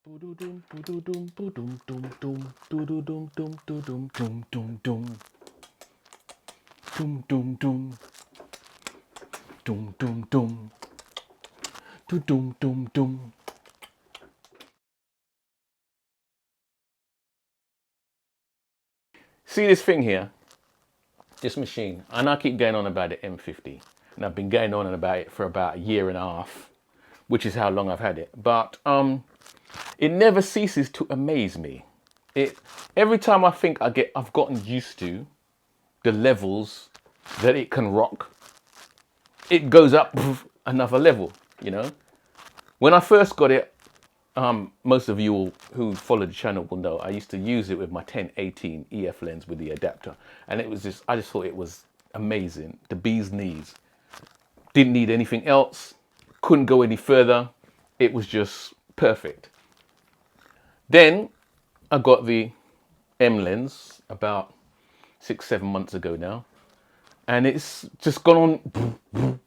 See this thing here, this machine, and I keep going on about it, M50, and I've been going on about it for about a year and a half, which is how long I've had it. But it never ceases to amaze me. Every time I think I've gotten used to the levels that it can rock, it goes up another level. You know, when I first got it, most of you who follow the channel will know I used to use it with my 10-18 EF lens with the adapter, and it was I just thought it was amazing, the bee's knees. Didn't need anything else, couldn't go any further. It was just perfect. Then I got the M lens about 6-7 months ago now, and it's just gone on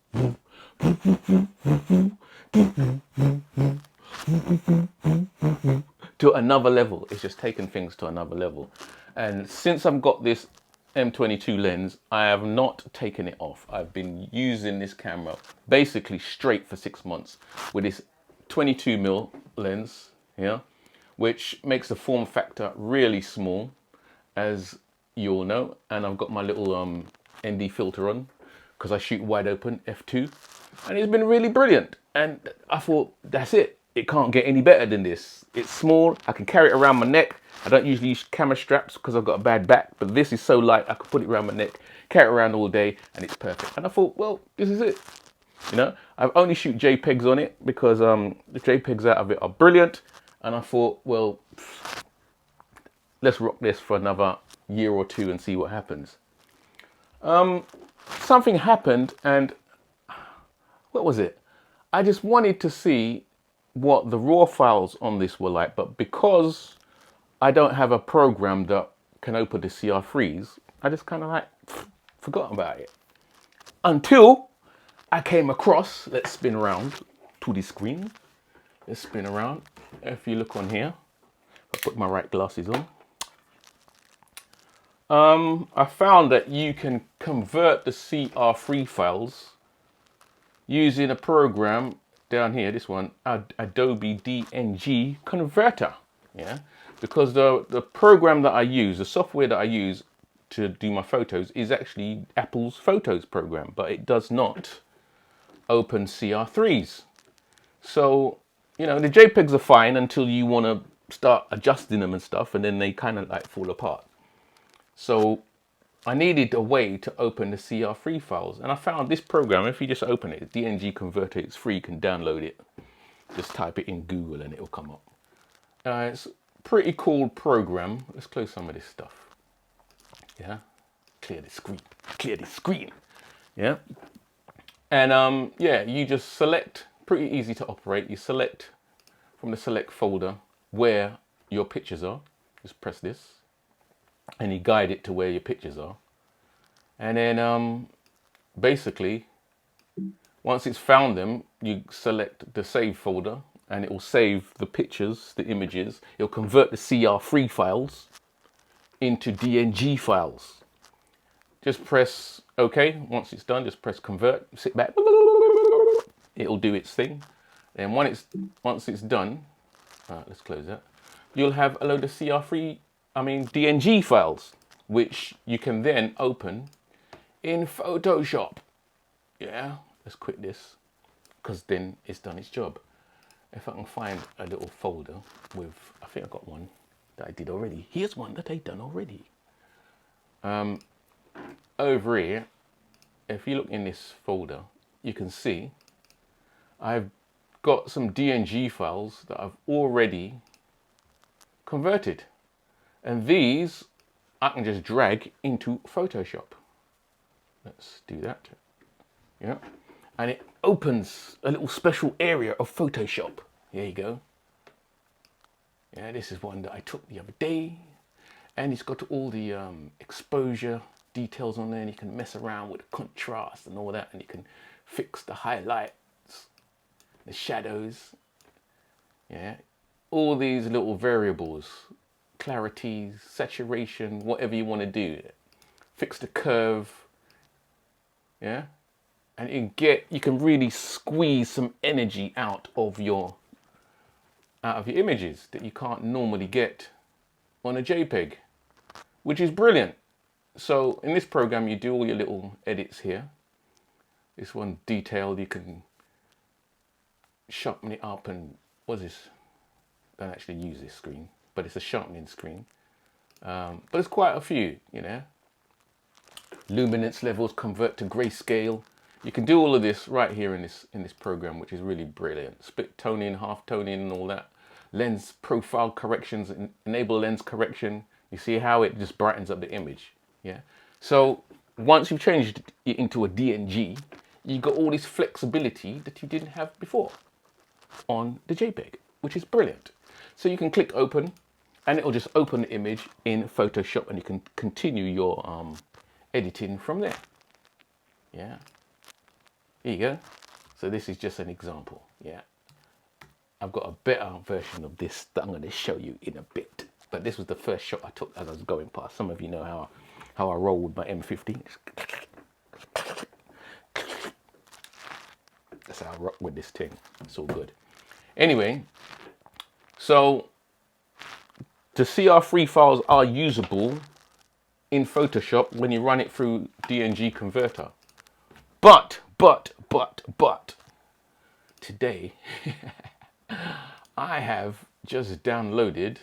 to another level. It's just taken things to another level. And since I've got this M22 lens, I have not taken it off. I've been using this camera basically straight for 6 months with this 22mm lens here, which makes the form factor really small, as you all know. And I've got my little ND filter on because I shoot wide open f2, and it's been really brilliant. And I thought, that's it. It can't get any better than this. It's small. I can carry it around my neck. I don't usually use camera straps because I've got a bad back, but this is so light I could put it around my neck, carry it around all day, and it's perfect. And I thought, well, this is it. You know, I've only shoot JPEGs on it because the JPEGs out of it are brilliant. And I thought, well, let's rock this for another year or two and see what happens. Something happened, and what was it? I just wanted to see what the raw files on this were like, but because I don't have a program that can open the CR3s, I just kind of like forgot about it. Until I came across, let's spin around to the screen. Let's spin around. If you look on here, I'll put my right glasses on. I found that you can convert the CR3 files using a program down here, this one, Adobe DNG converter. Yeah, because the program that I use, the software that I use to do my photos is actually Apple's Photos program, but it does not open CR3s. So, you know, the JPEGs are fine until you want to start adjusting them and stuff, and then they kind of like fall apart. So I needed a way to open the CR3 files, and I found this program. If you just open it, DNG converter, it's free, you can download it. Just type it in Google and it will come up. It's a pretty cool program. Let's close some of this stuff. Yeah, clear the screen, yeah. And yeah, you just select, pretty easy to operate. You select from the select folder where your pictures are. Just press this, and you guide it to where your pictures are. And then basically, once it's found them, you select the save folder, and it will save the pictures, the images. It'll convert the CR3 files into DNG files. Just press OK. Once it's done, just press convert, sit back. It'll do its thing. And once it's done, let's close that. You'll have a load of DNG files, which you can then open in Photoshop. Yeah, let's quit this, because then it's done its job. If I can find a little folder with, I think I got one that I did already. Here's one that I've done already. Over here, if you look in this folder, you can see I've got some DNG files that I've already converted. And these I can just drag into Photoshop. Let's do that. Yeah. And it opens a little special area of Photoshop. There you go. Yeah, this is one that I took the other day. And it's got all the exposure details on there, and you can mess around with the contrast and all that, and you can fix the highlights, the shadows. Yeah, all these little variables, clarity, saturation, whatever you want to do. Fix the curve, yeah? And you can really squeeze some energy out of your images that you can't normally get on a JPEG, which is brilliant. So in this program, you do all your little edits here. This one detailed, you can sharpen it up and what's this? Don't actually use this screen, but it's a sharpening screen. But there's quite a few, you know. Luminance levels, convert to grayscale. You can do all of this right here in this program, which is really brilliant. Split toning, half toning, and all that. Lens profile corrections, enable lens correction. You see how it just brightens up the image. Yeah. So once you've changed it into a DNG, you got all this flexibility that you didn't have before on the JPEG, which is brilliant. So you can click open, and it'll just open the image in Photoshop, and you can continue your editing from there. Yeah. Here you go. So this is just an example. Yeah. I've got a better version of this that I'm going to show you in a bit. But this was the first shot I took as I was going past. Some of you know how I roll with my M50. That's how I rock with this thing. It's all good. Anyway, so the CR3 files are usable in Photoshop when you run it through DNG converter. But today I have just downloaded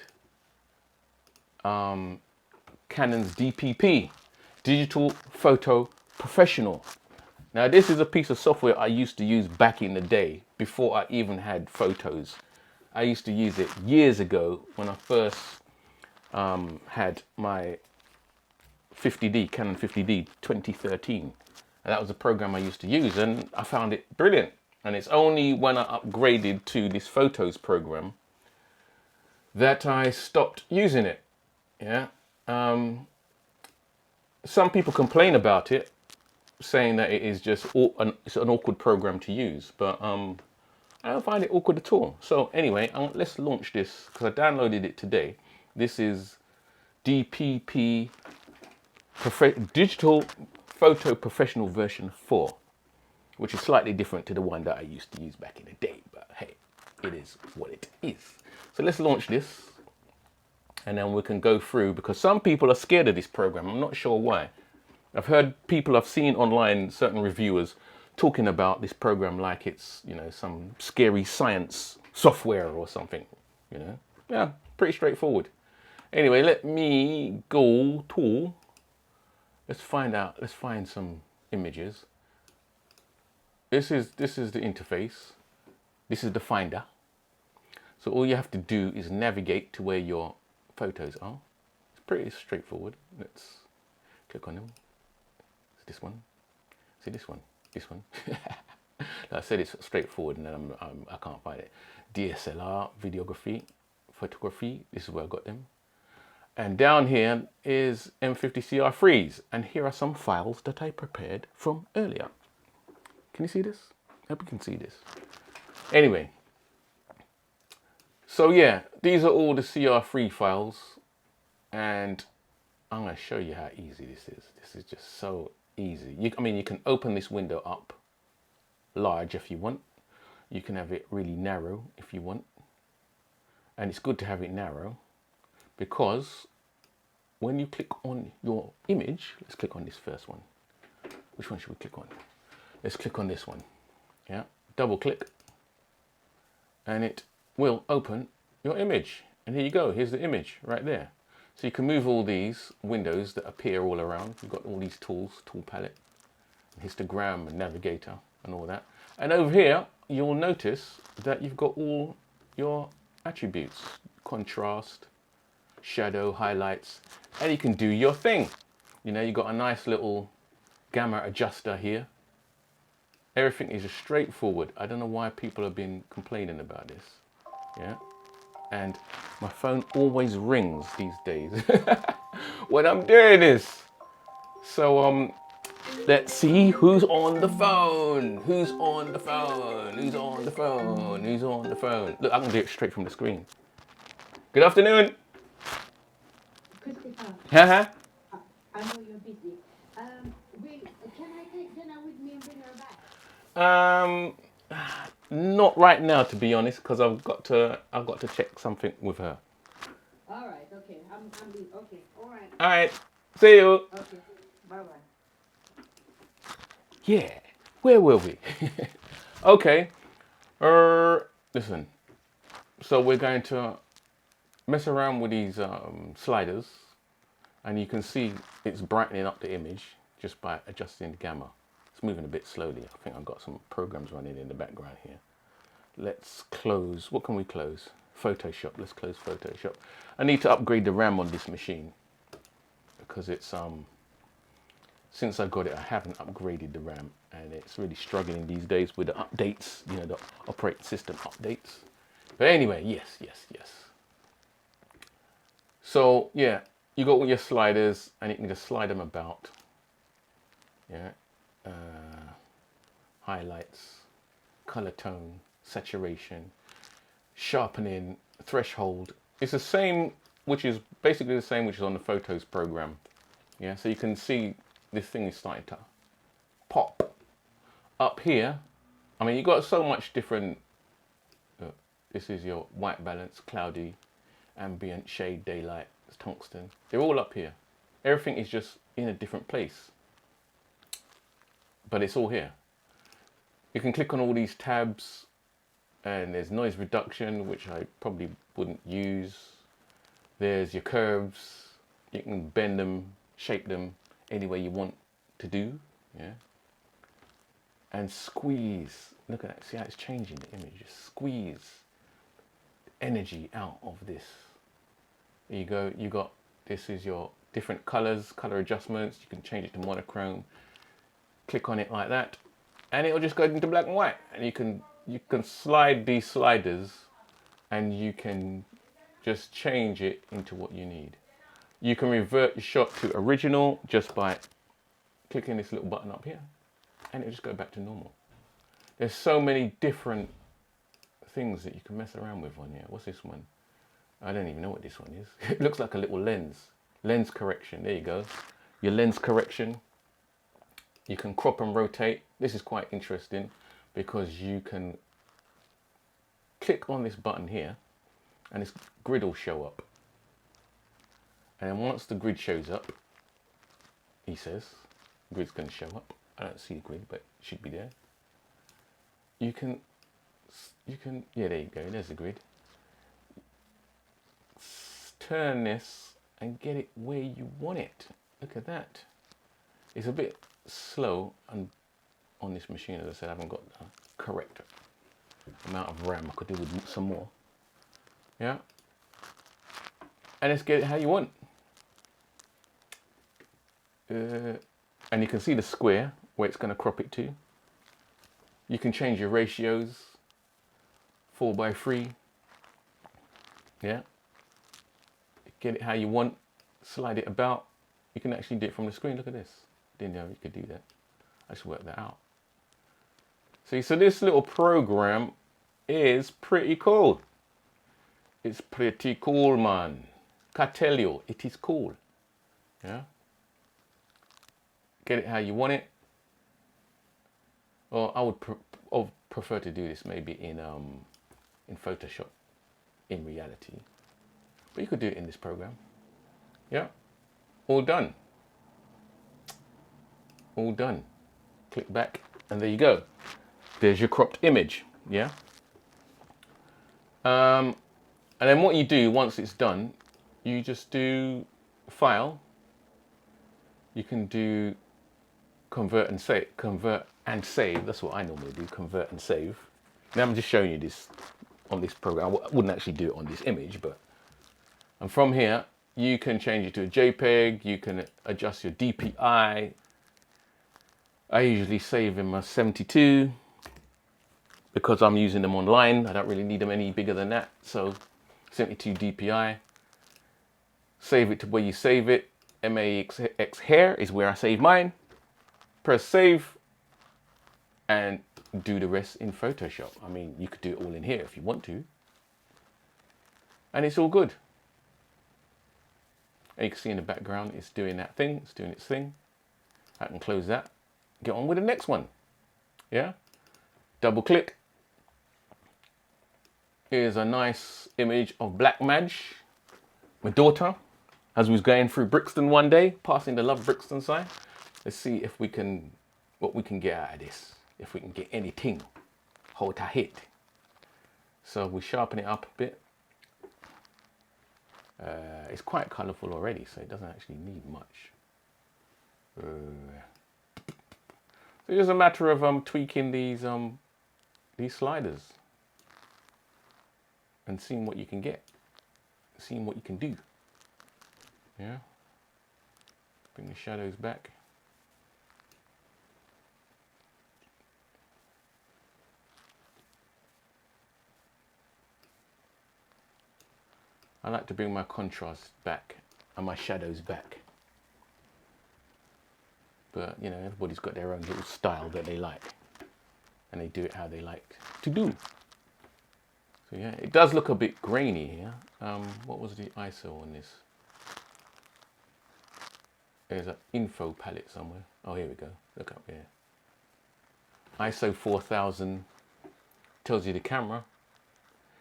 Canon's DPP, Digital Photo Professional. Now this is a piece of software I used to use back in the day before I even had photos. I used to use it years ago when I first had my 50D, Canon 50D 2013. And that was a program I used to use, and I found it brilliant. And it's only when I upgraded to this Photos program that I stopped using it. Yeah. Some people complain about it, saying that it is just it's an awkward program to use, but I don't find it awkward at all. So anyway, let's launch this because I downloaded it today. This is DPP Digital Photo Professional version 4, which is slightly different to the one that I used to use back in the day, but hey, it is what it is. So let's launch this, and then we can go through, because some people are scared of this program. I'm not sure why. I've heard people, I've seen online, certain reviewers talking about this program like it's, you know, some scary science software or something, you know. Yeah, pretty straightforward. Anyway, let me go to, let's find some images. This is the interface. This is the finder. So all you have to do is navigate to where your photos are. It's pretty straightforward. Let's click on them. It's this one. See this one? This one. Like I said, it's straightforward, and then I can't find it. DSLR, videography, photography. This is where I got them. And down here is M50 CR3s, and here are some files that I prepared from earlier. Can you see this? I hope you can see this. Anyway, so yeah, these are all the CR3 files, and I'm going to show you how easy this is. This is just so easy. I mean, you can open this window up large if you want. You can have it really narrow if you want. And it's good to have it narrow, because when you click on your image, let's click on this first one. Which one should we click on? Let's click on this one. Yeah, double click, and it will open your image. And here you go, here's the image right there. So you can move all these windows that appear all around. You've got all these tools, tool palette, histogram and navigator and all that. And over here, you'll notice that you've got all your attributes, contrast, shadow, highlights, and you can do your thing. You know, you've got a nice little gamma adjuster here. Everything is straightforward. I don't know why people have been complaining about this. Yeah. And my phone always rings these days when I'm doing this. So let's see who's on the phone. Who's on the phone? Who's on the phone? Who's on the phone? Look, I can do it straight from the screen. Good afternoon. Christopher, Haha. I know you're busy. Can I take Jenna with me and bring her back? um, not right now, to be honest, because I've got to check something with her. All right, okay. I'm busy. Okay, all right. All right. See you. Okay, bye bye. Yeah. Where were we? Okay. Listen. So we're going to mess around with these sliders, and you can see it's brightening up the image just by adjusting the gamma. It's moving a bit slowly. I think I've got some programs running in the background here. Let's close. What can we close? Photoshop. Let's close Photoshop. I need to upgrade the RAM on this machine because it's since I got it, I haven't upgraded the RAM, and it's really struggling these days with the updates. You know, the operating system updates. But anyway, yes. So yeah, you got all your sliders, and you can just slide them about. Yeah, highlights, color tone, saturation, sharpening, threshold. It's the same, which is basically the same which is on the Photos program. Yeah, so you can see this thing is starting to pop. Up here, I mean, you got so much different. This is your white balance, cloudy, ambient, shade, daylight, tungsten. They're all up here. Everything is just in a different place, but it's all here. You can click on all these tabs, and there's noise reduction, which I probably wouldn't use. There's your curves. You can bend them, shape them any way you want to do. Yeah. And squeeze. Look at that. See how it's changing the image. Just squeeze energy out of this. There you go. You got, this is your different colors, color adjustments. You can change it to monochrome. Click on it like that, and it'll just go into black and white. And you can slide these sliders, and you can just change it into what you need. You can revert your shot to original just by clicking this little button up here, and it'll just go back to normal. There's so many different things that you can mess around with on here. What's this one? I don't even know what this one is. It looks like a little lens. Lens correction. There you go. Your lens correction. You can crop and rotate. This is quite interesting because you can click on this button here and this grid will show up. And then once the grid shows up, he says, the grid's going to show up. I don't see the grid, but it should be there. You can, yeah, there you go. There's the grid. Turn this and get it where you want it. Look at that. It's a bit slow and on this machine, as I said, I haven't got the correct amount of RAM. I could do with some more. Yeah. And let's get it how you want. And you can see the square where it's going to crop it to. You can change your ratios, 4:3. Yeah. Get it how you want, slide it about. You can actually do it from the screen. Look at this. Didn't know you could do that. I should work that out. See, so this little program is pretty cool. It's pretty cool, man. I tell you, it is cool. Yeah. Get it how you want it. Well, I would prefer to do this maybe in Photoshop, in reality. But you could do it in this program. Yeah. All done. All done. Click back, and there you go. There's your cropped image. Yeah. And then what you do once it's done, you just do file. You can do convert and save. Convert and save. That's what I normally do. Convert and save. Now I'm just showing you this on this program. I wouldn't actually do it on this image, but. And from here, you can change it to a JPEG. You can adjust your DPI. I usually save them as 72 because I'm using them online. I don't really need them any bigger than that. So 72 DPI. Save it to where you save it. MAX here is where I save mine. Press save and do the rest in Photoshop. I mean, you could do it all in here if you want to. and it's all good. And you can see in the background it's doing that thing, it's doing its thing. I can close that, get on with the next one. Yeah, double click. Here's a nice image of Black Madge, my daughter, as we was going through Brixton one day, passing the Love Brixton sign. Let's see if we can, what we can get out of this, if we can get anything, hold a hit. So we sharpen it up a bit. It's quite colourful already, so it doesn't actually need much. So it's just a matter of tweaking these sliders and seeing what you can get, seeing what you can do. Yeah. Bring the shadows back. I like to bring my contrast back and my shadows back. But, you know, everybody's got their own little style that they like. And they do it how they like to do. So yeah, it does look a bit grainy here. What was the ISO on this? There's an info palette somewhere. Oh, here we go. Look up here. ISO 4000 tells you the camera.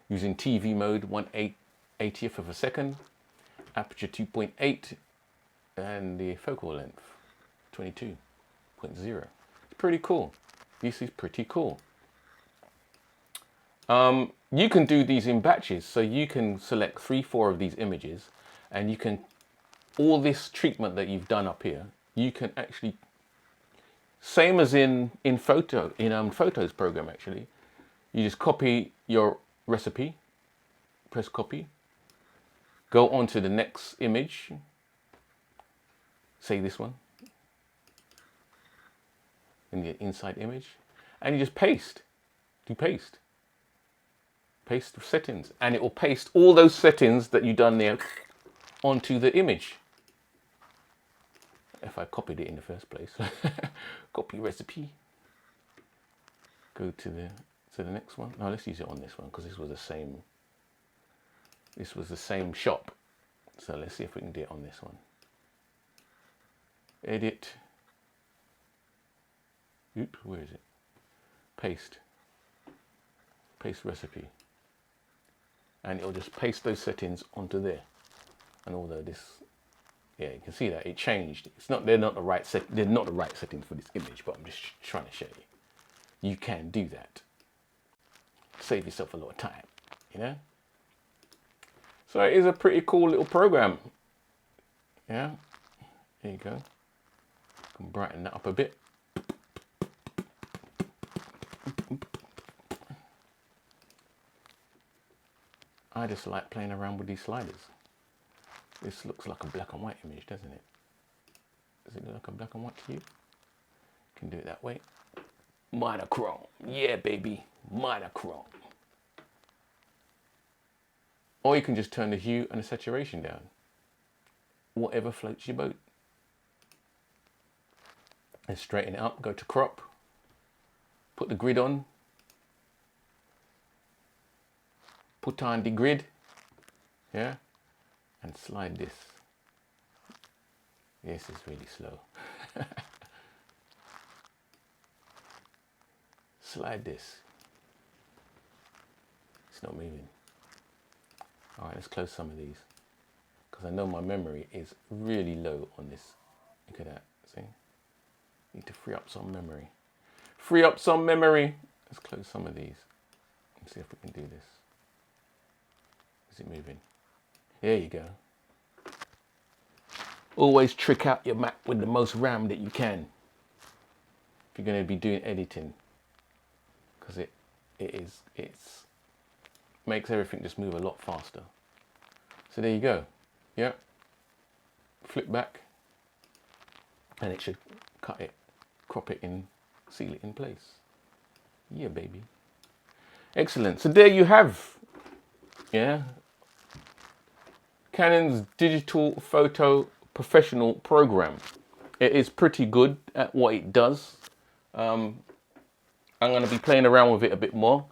Using TV mode, 1/80th of a second. Aperture 2.8. And the focal length, 22.0. It's pretty cool. This is pretty cool. You can do these in batches. So you can select 3-4 of these images. And you can, all this treatment that you've done up here, you can actually, same as in Photos program actually, you just copy your recipe, press copy, go on to the next image, say this one, in the inside image, and you just paste, paste the settings, and it will paste all those settings that you've done there onto the image. If I copied it in the first place. Copy recipe. Go to the next one. No, let's use it on this one because this was the same shop. So let's see if we can do it on this one. Edit. Oops, where is it? Paste. Paste recipe. And it'll just paste those settings onto there. And although this, yeah, you can see that it changed. It's not, they're not the right settings for this image, but I'm just trying to show you. You can do that. Save yourself a lot of time, you know? So it is a pretty cool little program. Yeah, there you go. Can brighten that up a bit. I just like playing around with these sliders. This looks like a black and white image, doesn't it? Does it look like a black and white to you? Can do it that way. Monochrome, yeah baby, monochrome. Or you can just turn the hue and the saturation down. Whatever floats your boat. And straighten it up, go to crop. Put the grid on. Put on the grid. Yeah. And slide this. This is really slow. Slide this. It's not moving. All right, let's close some of these because I know my memory is really low on this. Look at that. See? Need to free up some memory. Free up some memory. Let's close some of these and see if we can do this. Is it moving? There you go. Always trick out your Mac with the most RAM that you can if you're going to be doing editing, because it's makes everything just move a lot faster. So there you go. Yeah. Flip back, and it should cut it, crop it in, seal it in place. Yeah, baby. Excellent. So there you have. Yeah. Canon's digital photo professional program. It is pretty good at what it does. I'm going to be playing around with it a bit more.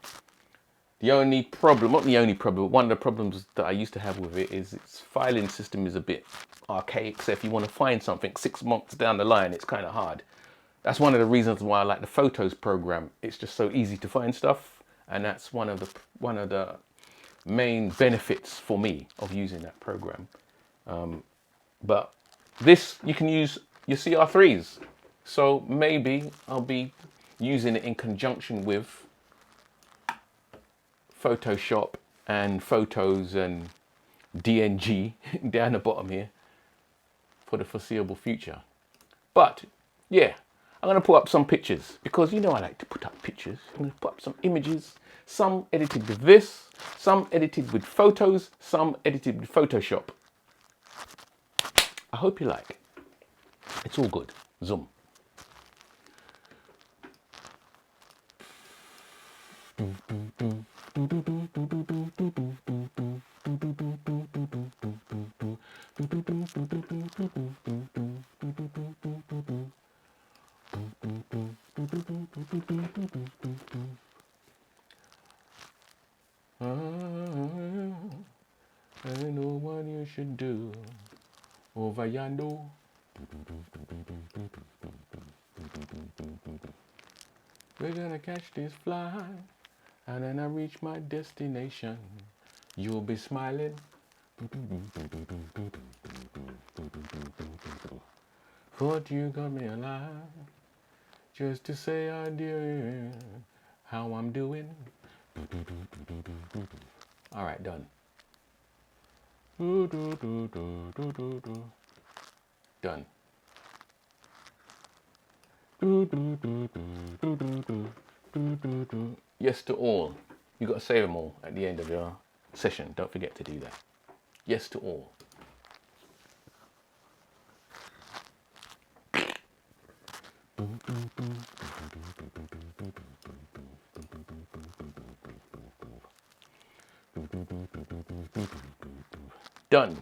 The only problem, not the only problem, but one of the problems that I used to have with it is its filing system is a bit archaic. So if you want to find something 6 months down the line, it's kind of hard. That's one of the reasons why I like the Photos program. It's just so easy to find stuff, and that's one of the main benefits for me of using that program. But this, you can use your CR3s. So maybe I'll be using it in conjunction with Photoshop and Photos and DNG down the bottom here for the foreseeable future. But yeah, I'm going to put up some pictures because you know I like to put up pictures. I'm going to put up some images, some edited with this, some edited with Photos, some edited with Photoshop. I hope you like. It's all good. Zoom. I know what you should do over yonder. We're gonna catch this fly, and then I reach my destination. You'll be smiling. Thought you got me alive, just to say I did how I'm doing. All right, done. Done. Yes to all. You got to say them all at the end of your session. Don't forget to do that. Yes to all. Done.